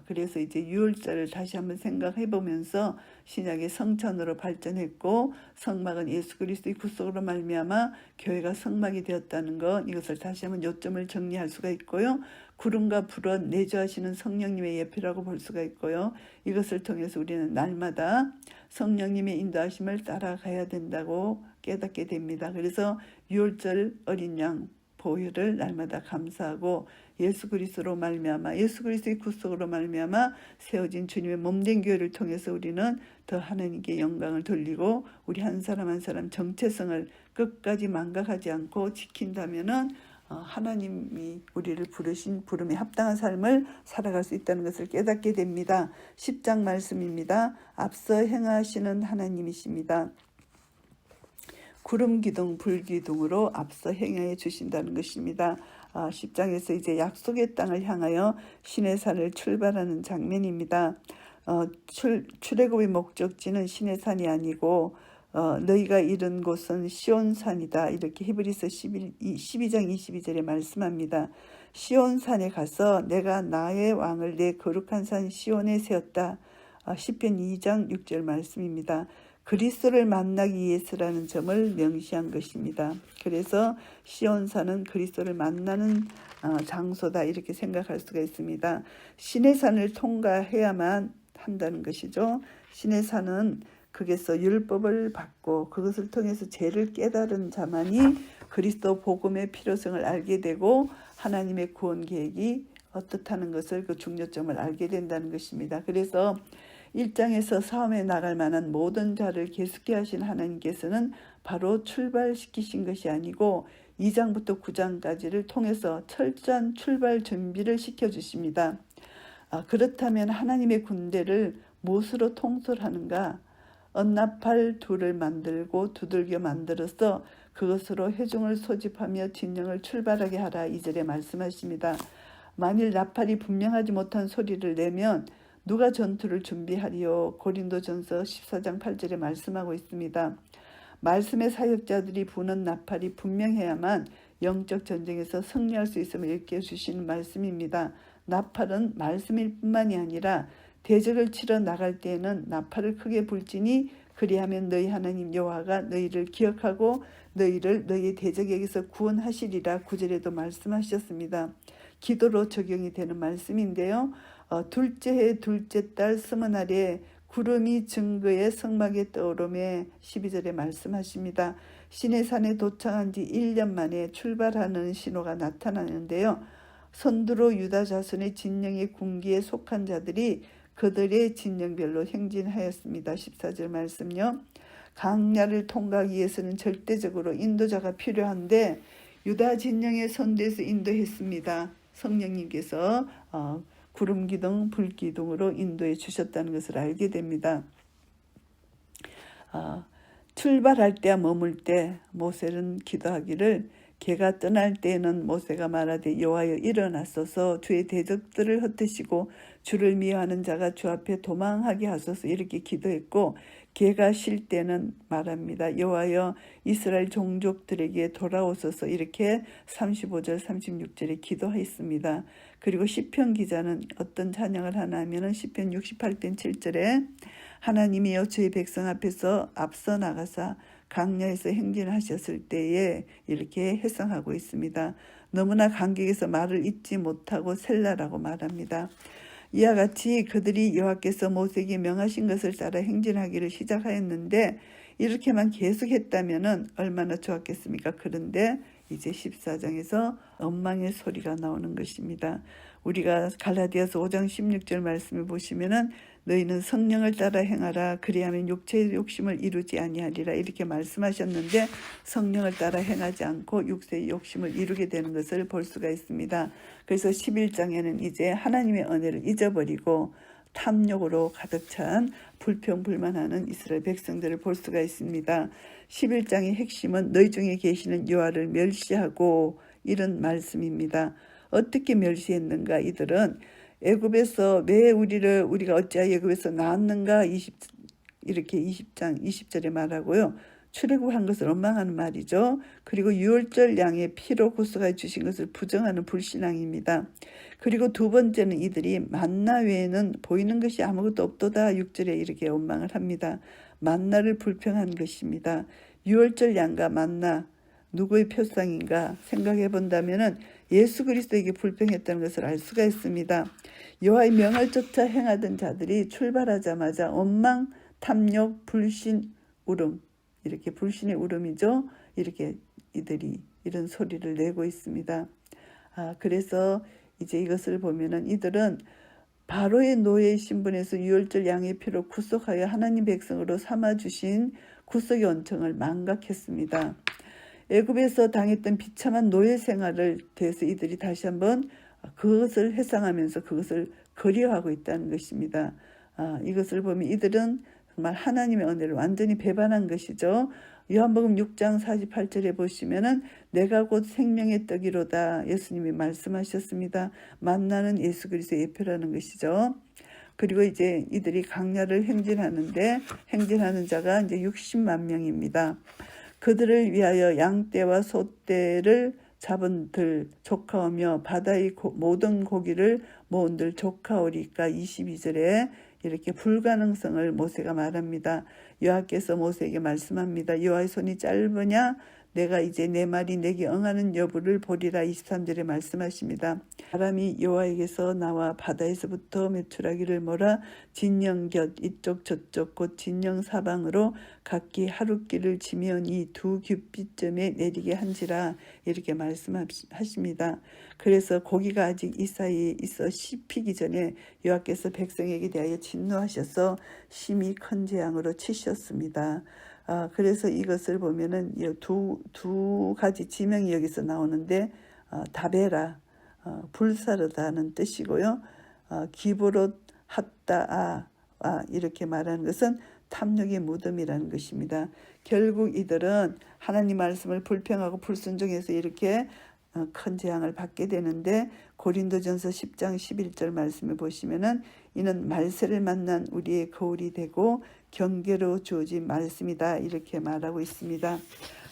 그래서 이제 유월절을 다시 한번 생각해 보면서 신약의 성찬으로 발전했고 성막은 예수 그리스도의 구속으로 말미암아 교회가 성막이 되었다는 것, 이것을 다시 한번 요점을 정리할 수가 있고요. 구름과 불은 내주하시는 성령님의 예표라고 볼 수가 있고요. 이것을 통해서 우리는 날마다 성령님의 인도하심을 따라가야 된다고 깨닫게 됩니다. 그래서 유월절 어린 양 보혈을 날마다 감사하고 예수 그리스도로 말미암아 예수 그리스도의 구속으로 말미암아 세워진 주님의 몸된 교회를 통해서 우리는 더 하나님께 영광을 돌리고 우리 한 사람 한 사람 정체성을 끝까지 망각하지 않고 지킨다면은 하나님이 우리를 부르신 부름에 합당한 삶을 살아갈 수 있다는 것을 깨닫게 됩니다. 10장 말씀입니다. 앞서 행하시는 하나님이십니다. 구름 기둥, 불 기둥으로 앞서 행하여 주신다는 것입니다. 10장에서 이제 약속의 땅을 향하여 시내산을 출발하는 장면입니다. 출애굽의 목적지는 시내산이 아니고 너희가 이른 곳은 시온산이다. 이렇게 히브리서 12장 22절에 말씀합니다. 시온산에 가서 내가 나의 왕을 내 거룩한 산 시온에 세웠다. 시편 2장 6절 말씀입니다. 그리스도를 만나기 위해서라는 점을 명시한 것입니다. 그래서 시온산은 그리스도를 만나는 장소다 이렇게 생각할 수가 있습니다. 시내산을 통과해야만 한다는 것이죠. 시내산은 거기서 율법을 받고 그것을 통해서 죄를 깨달은 자만이 그리스도 복음의 필요성을 알게 되고 하나님의 구원 계획이 어떻다는 것을 그 중요점을 알게 된다는 것입니다. 그래서 1장에서 싸움에 나갈 만한 모든 자를 계속해 하신 하나님께서는 바로 출발시키신 것이 아니고 2장부터 9장까지를 통해서 철저한 출발 준비를 시켜주십니다. 그렇다면 하나님의 군대를 무엇으로 통솔하는가? 언나팔 둘을 만들고 두들겨 만들어서 그것으로 회중을 소집하며 진영을 출발하게 하라. 2절에 말씀하십니다. 만일 나팔이 분명하지 못한 소리를 내면 누가 전투를 준비하리요? 고린도전서 14장 8절에 말씀하고 있습니다. 말씀의 사역자들이 부는 나팔이 분명해야만 영적 전쟁에서 승리할 수 있음을 일깨워 주시는 말씀입니다. 나팔은 말씀일 뿐만이 아니라 대적을 치러 나갈 때에는 나팔을 크게 불지니 그리하면 너희 하나님 여호와가 너희를 기억하고 너희를 너희의 대적에게서 구원하시리라. 9절에도 말씀하셨습니다. 기도로 적용이 되는 말씀인데요. 둘째 해 둘째 달 스무날에 구름이 증거의 성막에 떠오르며 12절에 말씀하십니다. 시내산에 도착한 지 1년 만에 출발하는 신호가 나타나는데요. 선두로 유다 자손의 진영의 군기에 속한 자들이 그들의 진영별로 행진하였습니다. 14절 말씀요. 강야를 통과하기 위해서는 절대적으로 인도자가 필요한데 유다 진영의 선대에서 인도했습니다. 성령님께서 구름 기둥, 불 기둥으로 인도해 주셨다는 것을 알게 됩니다. 출발할 때와 머물 때 모세는 기도하기를 개가 떠날 때에는 모세가 말하되 여호와여 일어나소서 주의 대적들을 흩으시고 주를 미워하는 자가 주 앞에 도망하게 하소서 이렇게 기도했고 개가 쉴 때는 말합니다. 여호와여 이스라엘 종족들에게 돌아오소서 이렇게 35절 36절에 기도했습니다. 그리고 시편 기자는 어떤 찬양을 하나 하면은 시편 68편 7절에 하나님이여 주의 백성 앞에서 앞서 나가사 강야에서 행진하셨을 때에 이렇게 해석하고 있습니다. 너무나 감격해서 말을 잇지 못하고 셀라라고 말합니다. 이와 같이 그들이 여호와께서 모세에게 명하신 것을 따라 행진하기를 시작하였는데 이렇게만 계속했다면 얼마나 좋았겠습니까? 그런데 이제 14장에서 엉망의 소리가 나오는 것입니다. 우리가 갈라디아서 5장 16절 말씀을 보시면은 너희는 성령을 따라 행하라 그리하면 육체의 욕심을 이루지 아니하리라 이렇게 말씀하셨는데 성령을 따라 행하지 않고 육체의 욕심을 이루게 되는 것을 볼 수가 있습니다. 그래서 11장에는 이제 하나님의 은혜를 잊어버리고 탐욕으로 가득 찬 불평불만하는 이스라엘 백성들을 볼 수가 있습니다. 11장의 핵심은 너희 중에 계시는 여호와를 멸시하고 이런 말씀입니다. 어떻게 멸시했는가? 이들은 애굽에서 왜 우리가 어찌하여 애굽에서 나왔는가? 이렇게 20장 20절에 말하고요. 출애굽한 것을 원망하는 말이죠. 그리고 유월절 양의 피로 구속하여 주신 것을 부정하는 불신앙입니다. 그리고 두 번째는 이들이 만나 외에는 보이는 것이 아무것도 없도다. 6절에 이렇게 원망을 합니다. 만나를 불평한 것입니다. 유월절 양과 만나 누구의 표상인가 생각해 본다면은 예수 그리스도에게 불평했다는 것을 알 수가 있습니다. 여호와의 명을 쫓아 행하던 자들이 출발하자마자 원망, 탐욕, 불신, 울음 이렇게 불신의 울음이죠. 이렇게 이들이 이런 소리를 내고 있습니다. 그래서 이제 이것을 보면은 이들은 바로의 노예의 신분에서 유월절 양의 피로 구속하여 하나님 백성으로 삼아주신 구속의 원청을 망각했습니다. 애굽에서 당했던 비참한 노예 생활을 대해서 이들이 다시 한번 그것을 회상하면서 그것을 그리워하고 있다는 것입니다. 이것을 보면 이들은 정말 하나님의 은혜를 완전히 배반한 것이죠. 요한복음 6장 48절에 보시면은 내가 곧 생명의 떡이로다 예수님이 말씀하셨습니다. 만나는 예수 그리스도의 예표라는 것이죠. 그리고 이제 이들이 강야를 행진하는데 행진하는 자가 이제 60만 명입니다. 그들을 위하여 양떼와 소떼를 잡은 들 조카오며 바다의 모든 고기를 모은 들 조카오리까 22절에 이렇게 불가능성을 모세가 말합니다. 여호와께서 모세에게 말씀합니다. 여호와의 손이 짧으냐? 내가 이제 내 말이 내게 응하는 여부를 보리라. 23절에 말씀하십니다. 사람이 여호와에게서 나와 바다에서부터 메추라기를 몰아 진영 곁 이쪽 저쪽 곧 진영 사방으로 각기 하룻길을 지면 이 두 규빗점에 내리게 한지라 이렇게 말씀하십니다. 그래서 고기가 아직 이 사이에 있어 씹히기 전에 여호와께서 백성에게 대하여 진노하셔서 심히 큰 재앙으로 치셨습니다. 그래서 이것을 보면은 두 가지 지명이 여기서 나오는데 다베라 불사르다는 뜻이고요. 기브롯 핫다아 이렇게 말하는 것은 탐욕의 무덤이라는 것입니다. 결국 이들은 하나님 말씀을 불평하고 불순종해서 이렇게 큰 재앙을 받게 되는데 고린도전서 10장 11절 말씀에 보시면은 이는 말세를 만난 우리의 거울이 되고 경계로 주어진 말씀이다 이렇게 말하고 있습니다.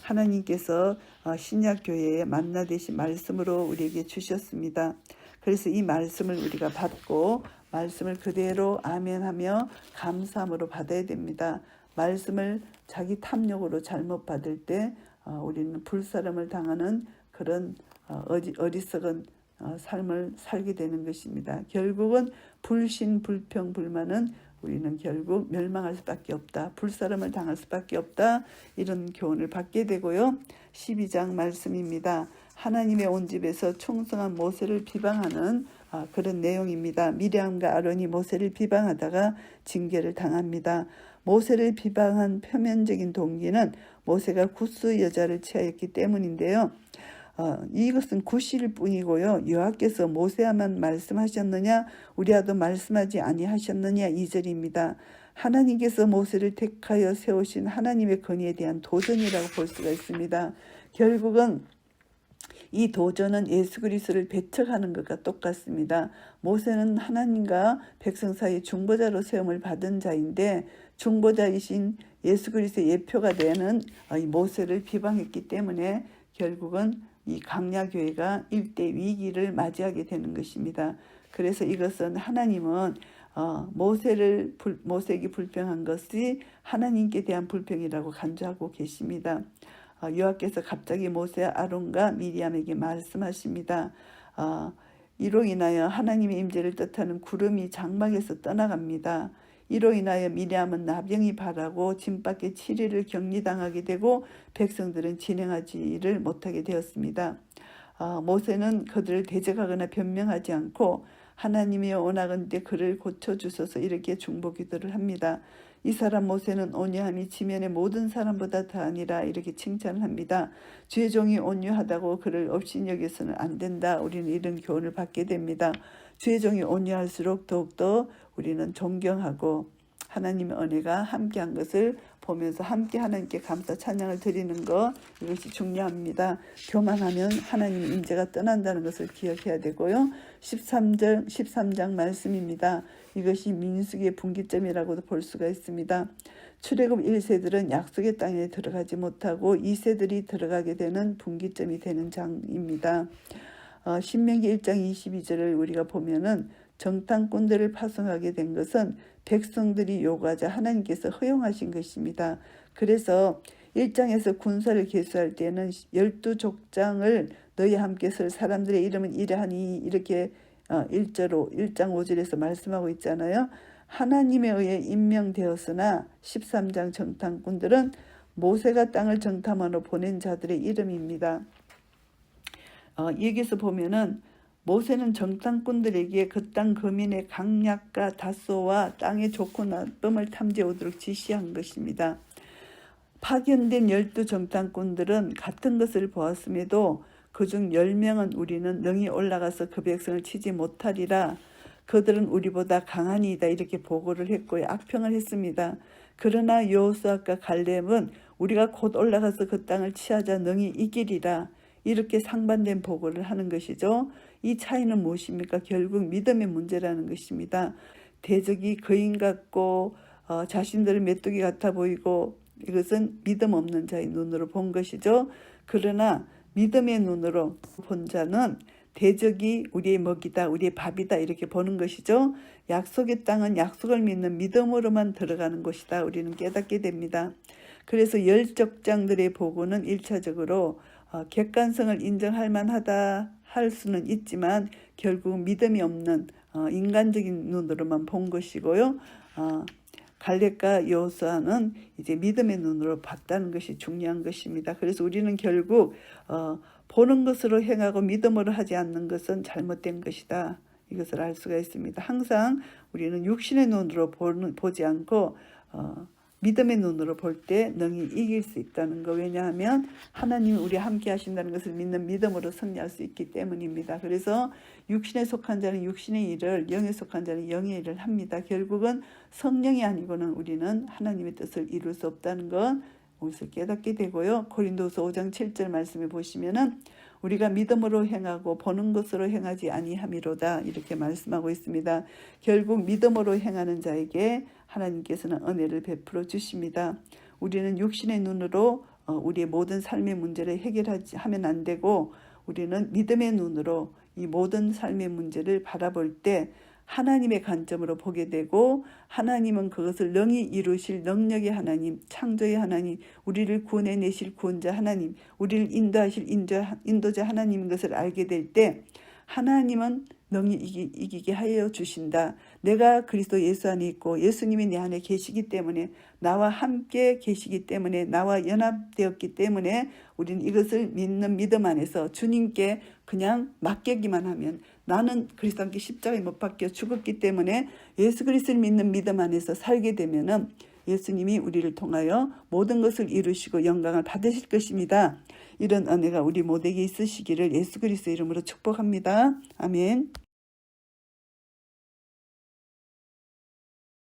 하나님께서 신약교회에 만나 되신 말씀으로 우리에게 주셨습니다. 그래서 이 말씀을 우리가 받고 말씀을 그대로 아멘하며 감사함으로 받아야 됩니다. 말씀을 자기 탐욕으로 잘못 받을 때 우리는 불사름을 당하는 그런 어리석은 삶을 살게 되는 것입니다. 결국은 불신, 불평, 불만은 우리는 결국 멸망할 수밖에 없다. 불사름을 당할 수밖에 없다. 이런 교훈을 받게 되고요. 12장 말씀입니다. 하나님의 온 집에서 충성한 모세를 비방하는 그런 내용입니다. 미리암과 아론이 모세를 비방하다가 징계를 당합니다. 모세를 비방한 표면적인 동기는 모세가 구스 여자를 취하였기 때문인데요. 이것은 구실 뿐이고요. 여호와께서 모세야만 말씀하셨느냐 우리와도 말씀하지 아니하셨느냐 2절입니다. 하나님께서 모세를 택하여 세우신 하나님의 권위에 대한 도전이라고 볼 수가 있습니다. 결국은 이 도전은 예수 그리스도를 배척하는 것과 똑같습니다. 모세는 하나님과 백성 사이 중보자로 세움을 받은 자인데 중보자이신 예수 그리스도의 예표가 되는 이 모세를 비방했기 때문에 결국은 이 강야교회가 일대 위기를 맞이하게 되는 것입니다. 그래서 이것은 하나님은 모세에게 불평한 것이 하나님께 대한 불평이라고 간주하고 계십니다. 여호와께서 갑자기 모세 아론과 미리암에게 말씀하십니다. 이로 인하여 하나님의 임재를 뜻하는 구름이 장막에서 떠나갑니다. 이로 인하여 미리암은 나병이 발하고 진 밖에 7일을 격리당하게 되고 백성들은 진행하지를 못하게 되었습니다. 모세는 그들을 대적하거나 변명하지 않고 하나님이 원하건대 그를 고쳐주소서 이렇게 중보기도를 합니다. 이 사람 모세는 온유함이 지면의 모든 사람보다 더하니라 이렇게 칭찬을 합니다. 주의 종이 온유하다고 그를 업신여겨서는 안 된다. 우리는 이런 교훈을 받게 됩니다. 주의 종이 온유할수록 더욱더 우리는 존경하고 하나님의 은혜가 함께한 것을 보면서 함께 하나님께 감사 찬양을 드리는 것 이것이 중요합니다. 교만하면 하나님의 임재가 떠난다는 것을 기억해야 되고요. 13장 말씀입니다. 이것이 민수기의 분기점이라고도 볼 수가 있습니다. 출애굽 1세들은 약속의 땅에 들어가지 못하고 2세들이 들어가게 되는 분기점이 되는 장입니다. 신명기 1장 22절을 우리가 보면은 정탐꾼들을 파송하게 된 것은 백성들이 요구하자 하나님께서 허용하신 것입니다. 그래서 1장에서 군사를 계수할 때는 12족장을 너희와 함께 설 사람들의 이름은 이러하니 이렇게 1장 5절에서 말씀하고 있잖아요. 하나님에 의해 임명되었으나 13장 정탐꾼들은 모세가 땅을 정탐하러 보낸 자들의 이름입니다. 여기서 보면은 모세는 정탐꾼들에게 그 땅 거민의 강약과 다소와 땅의 좋고 나쁨을 탐지해 오도록 지시한 것입니다. 파견된 12정탐꾼들은 같은 것을 보았음에도 그중 10명은 우리는 능히 올라가서 그 백성을 치지 못하리라. 그들은 우리보다 강하니이다 이렇게 보고를 했고요. 악평을 했습니다. 그러나 여호수아과 갈렙은 우리가 곧 올라가서 그 땅을 취하자 능히 이기리라. 이렇게 상반된 보고를 하는 것이죠. 이 차이는 무엇입니까? 결국 믿음의 문제라는 것입니다. 대적이 거인 같고 자신들은 메뚜기 같아 보이고 이것은 믿음 없는 자의 눈으로 본 것이죠. 그러나 믿음의 눈으로 본 자는 대적이 우리의 먹이다, 우리의 밥이다 이렇게 보는 것이죠. 약속의 땅은 약속을 믿는 믿음으로만 들어가는 곳이다. 우리는 깨닫게 됩니다. 그래서 열적장들의 보고는 1차적으로 객관성을 인정할 만하다 할 수는 있지만 결국 믿음이 없는 인간적인 눈으로만 본 것이고요. 갈렙과 여호수아는 이제 믿음의 눈으로 봤다는 것이 중요한 것입니다. 그래서 우리는 결국 보는 것으로 행하고 믿음으로 하지 않는 것은 잘못된 것이다. 이것을 알 수가 있습니다. 항상 우리는 육신의 눈으로 보지 않고 믿음의 눈으로 볼 때 능히 이길 수 있다는 거. 왜냐하면 하나님이 우리와 함께 하신다는 것을 믿는 믿음으로 승리할 수 있기 때문입니다. 그래서 육신에 속한 자는 육신의 일을, 영에 속한 자는 영의 일을 합니다. 결국은 성령이 아니고는 우리는 하나님의 뜻을 이룰 수 없다는 것 오늘 깨닫게 되고요. 고린도서 5장 7절 말씀에 보시면은 우리가 믿음으로 행하고 보는 것으로 행하지 아니함이로다 이렇게 말씀하고 있습니다. 결국 믿음으로 행하는 자에게 하나님께서는 은혜를 베풀어 주십니다. 우리는 육신의 눈으로 우리의 모든 삶의 문제를 해결하면 안 되고 우리는 믿음의 눈으로 이 모든 삶의 문제를 바라볼 때 하나님의 관점으로 보게 되고 하나님은 그것을 능히 이루실 능력의 하나님, 창조의 하나님, 우리를 구원해내실 구원자 하나님, 우리를 인도하실 인도자 하나님인 것을 알게 될 때 하나님은 능히 이기게 하여 주신다. 내가 그리스도 예수 안에 있고 예수님이 내 안에 계시기 때문에 나와 함께 계시기 때문에 나와 연합되었기 때문에 우리는 이것을 믿는 믿음 안에서 주님께 그냥 맡기기만 하면 나는 그리스도 함께 십자가에 못 박혀 죽었기 때문에 예수 그리스도를 믿는 믿음 안에서 살게 되면은 예수님이 우리를 통하여 모든 것을 이루시고 영광을 받으실 것입니다. 이런 은혜가 우리 모두에게 있으시기를 예수 그리스도 이름으로 축복합니다. 아멘.